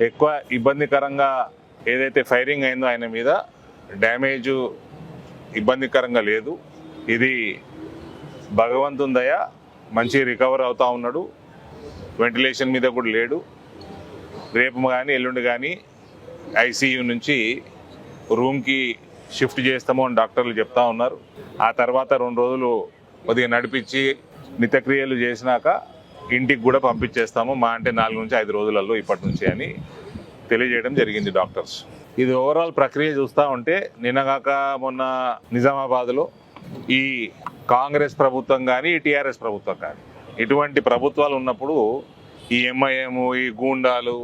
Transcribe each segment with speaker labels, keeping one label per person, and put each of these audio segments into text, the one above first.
Speaker 1: ఎక్కువ ఇబ్బందికరంగా ఏదైతే ఫైరింగ్ అయిందో ఆయన మీద డ్యామేజ్ ఇబ్బందికరంగా లేదు. ఇది భగవంతుని దయ, మంచి రికవర్ అవుతా ఉన్నాడు. వెంటిలేషన్ మీద కూడా లేడు. రేపు కానీ ఎల్లుండి కానీ ఐసీయూ నుంచి రూమ్కి షిఫ్ట్ చేస్తాము అని డాక్టర్లు చెప్తా ఉన్నారు. ఆ తర్వాత 2 రోజులు కొద్దిగా నడిపించి నిత్యక్రియలు చేసినాక ఇంటికి కూడా పంపించేస్తాము. మా అంటే 4 నుంచి 5 రోజులలో ఇప్పటి నుంచి అని తెలియజేయడం జరిగింది డాక్టర్స్. ఇది ఓవరాల్ ప్రక్రియ చూస్తూ ఉంటే నిన్నగాక మొన్న నిజామాబాద్లో ఈ కాంగ్రెస్ ప్రభుత్వం కానీ ఈ టీఆర్ఎస్ ప్రభుత్వం కానీ ఇటువంటి ప్రభుత్వాలు ఉన్నప్పుడు ఈ ఎంఐఎం, ఈ గూండాలు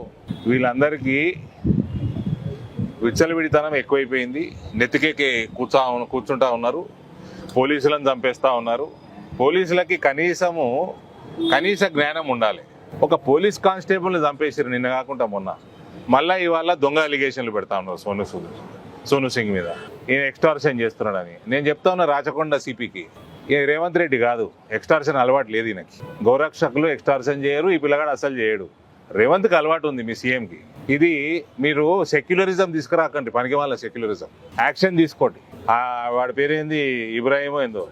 Speaker 1: వీళ్ళందరికీ విచ్చలవిడితనం ఎక్కువైపోయింది. నెత్తికెక్కి కూర్చుంటా ఉన్నారు. పోలీసులను చంపేస్తూ ఉన్నారు. పోలీసులకి కనీస జ్ఞానం ఉండాలి. ఒక పోలీస్ కానిస్టేబుల్ని చంపేసారు నిన్న కాకుండా మొన్న. మళ్ళీ ఇవాళ దొంగ అలిగేషన్లు పెడతా ఉన్నారు సోను సింగ్ మీద. ఈయన ఎక్స్టార్షన్ చేస్తున్నాడని. నేను చెప్తా ఉన్నా రాచకొండ సిపికి, ఈయన రేవంత్ రెడ్డి కాదు, ఎక్స్టార్షన్ అలవాటు లేదు ఈయనకి. గోరక్షకులు ఎక్స్టార్షన్ చేయరు, ఈ పిల్లగాడు అసలు చేయడు. రేవంత్కి అలవాటు ఉంది మీ సీఎంకి. ఇది మీరు సెక్యులరిజం తీసుకురాకండి, పనికి వాళ్ళ సెక్యులరిజం. యాక్షన్ తీసుకోండి. వాడి పేరేంది, ఇబ్రాహిమో ఏందో,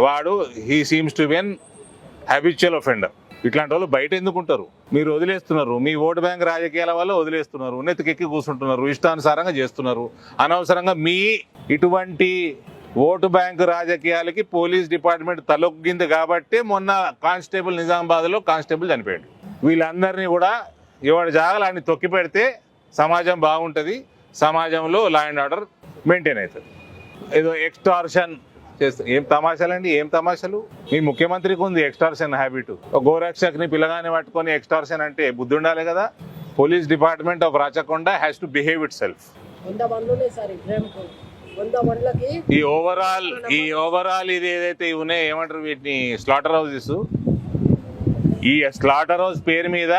Speaker 1: వాడు he seems to be an habitual offender. ఇట్లాంటి వాళ్ళు బయట ఎందుకుంటారు? మీరు వదిలేస్తున్నారు. మీ ఓటు బ్యాంక్ రాజకీయాల వల్ల వదిలేస్తున్నారు. నెత్తికెక్కి కూర్చుంటున్నారు, ఇష్టానుసారంగా చేస్తున్నారు. అనవసరంగా మీ ఇటువంటి ఓటు బ్యాంకు రాజకీయాలకి పోలీస్ డిపార్ట్మెంట్ తలొగ్గింది కాబట్టి మొన్న నిజామాబాద్లో కానిస్టేబుల్ చనిపోయాడు. వీళ్ళందరినీ కూడా ఎవరి జాగాలని తొక్కి పెడితే సమాజం బాగుంటుంది, సమాజంలో లా అండ్ ఆర్డర్ మెయింటైన్ అవుతుంది. ఏదో ఎక్స్టార్షన్ చేస్తే ఏం తమాషాలండి, ఏం తమాషాలు? మీ ముఖ్యమంత్రికి ఉంది ఎక్స్టార్షన్ హ్యాబిట్. గోరక్షక్ని పిల్లగాని పట్టుకొని ఎక్స్టార్షన్ అంటే బుద్ధి ఉండాలి కదా. Police department of Rachakonda has to behave it self. ఈ ఓవరాల్ ఇది ఏదైతే ఉన్నాయి ఏమంటారు వీటిని, స్లాటర్ హౌసెస్. ఈ స్లాటర్ హౌస్ పేరు మీద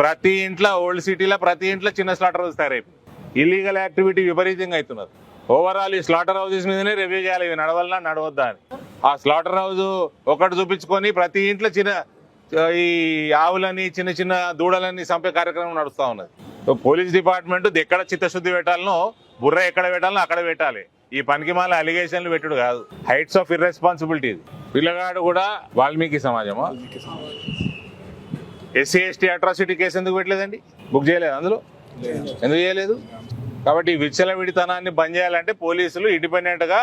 Speaker 1: ప్రతి ఇంట్లో, ఓల్డ్ సిటీలో ప్రతి ఇంట్లో చిన్న స్లాటర్ హౌస్ తయారైపోయి ఇల్లీగల్ యాక్టివిటీ విపరీతంగా అవుతున్నారు. ఓవరాల్ ఈ స్లాటర్ హౌసెస్ మీదనే రివ్యూ చేయాలి, ఇవి నడవల్లా నడవద్దా అని. ఆ స్లాటర్ హౌస్ ఒకటి చూపించుకొని ప్రతి ఇంట్లో ఈ ఆవులని, చిన్న చిన్న దూడలని చంపే కార్యక్రమం నడుస్తూ ఉన్నది. పోలీస్ డిపార్ట్మెంట్ ఎక్కడ చిత్తశుద్ధి పెట్టాలనో, బుర్ర ఎక్కడ పెట్టాలనో అక్కడ పెట్టాలి. ఈ పనికి మాల అలిగేషన్లు పెట్టుడు కాదు. Heights of irresponsibility. పిల్లగాడు కూడా వాల్మీకి సమాజమా? ఎస్సీ ఎస్టీ అట్రాసిటీ కేసు ఎందుకు పెట్టలేదండి? బుక్ చేయలేదు అందులో? ఎందుకు చేయలేదు? కాబట్టి విచ్చలవిడితనాన్ని బంద్ చేయాలంటే పోలీసులు ఇండిపెండెంట్గా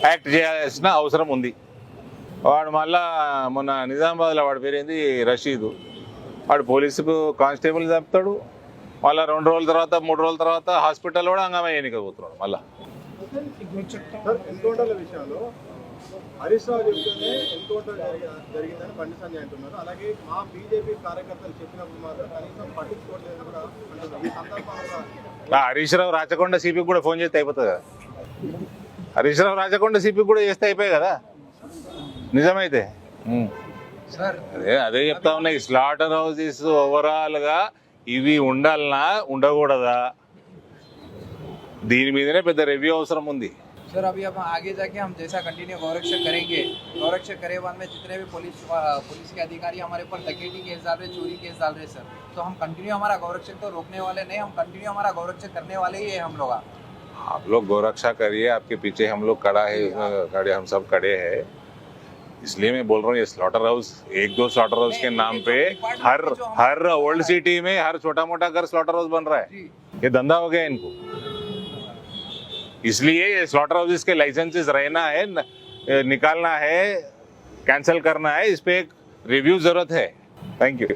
Speaker 1: యాక్ట్ చేయాల్సిన అవసరం ఉంది. వాడు మళ్ళా మొన్న నిజామాబాద్లో వాడి పేరేంది, రషీదు, వాడు పోలీసుకు కానిస్టేబుల్ చంపుతాడు. మళ్ళీ 2 రోజుల తర్వాత 3 రోజుల తర్వాత హాస్పిటల్ కూడా హంగామా ఎన్నికపోతున్నాడు. మళ్ళీ
Speaker 2: హరీష్ రావు చెప్తేనే ఎన్కౌంటర్ జరిగిందని బండి సంజయ్ అంటున్నారు. అలాగే మా బీజేపీ కార్యకర్తలు చెప్పినప్పుడు మాత్రం కనీసం పట్టించుకోవట్లేదు కూడా అంటున్నారు. ఈ సందర్భంగా
Speaker 1: హరీష్ రావు రాచకొండ సిపికి కూడా ఫోన్ చేస్తే అయిపోతుంది కదా. హరీష్ రావు రాచకొండ సిపికి కూడా చేస్తే అయిపోయాయి కదా నిజమైతే. అదే చెప్తా ఉన్నాయి. స్లాటర్ హౌసెస్ ఓవరాల్గా ఇవి ఉండాలనా ఉండకూడదా, దీని మీదనే పెద్ద రివ్యూ అవసరం ఉంది.
Speaker 3: सर अभी अब आगे जाके हम जैसा कंटिन्यू गौरक्षक करेंगे, गौरक्षक करे बाद में जितने भी पुलिस के अधिकारी हमारे ऊपर डकैती केस डाल रहे, चोरी केस डाल रहे सर, तो हम कंटिन्यू हमारा गौरक्षक तो रोकने वाले नहीं, हम कंटिन्यू हमारा गौरक्षक करने वाले ही है हम लोग।
Speaker 1: आप लोग गौरक्षा करिए, आपके पीछे हम लोग खड़ा है, हम सब खड़े हैं। इसलिए मैं बोल रहा हूँ ये स्लॉटर हाउस, 1-2 स्लॉटर हाउस के नाम पे हर ओल्ड सिटी में हर छोटा मोटा घर स्लॉटर हाउस बन रहा है। ये धंधा हो गया इनको। इसलिए ये स्लॉटर हाउसेस के लाइसेंसेस रहना है, निकालना है, कैंसिल करना है, इस पे एक रिव्यू जरूरत है। Thank you.